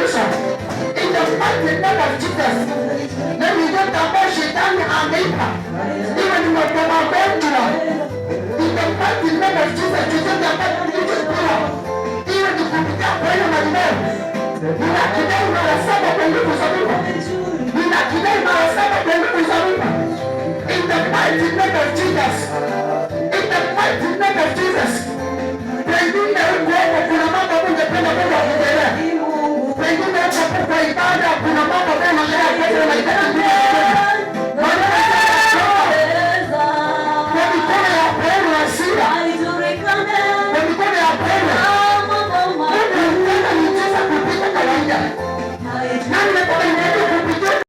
solution. In the mighty name of Jesus. Let me get the worship and America. Even in the Bombardino. In the mighty name of Jesus, you get the mighty name. Even if you get prayer of the name. You have to know the son of the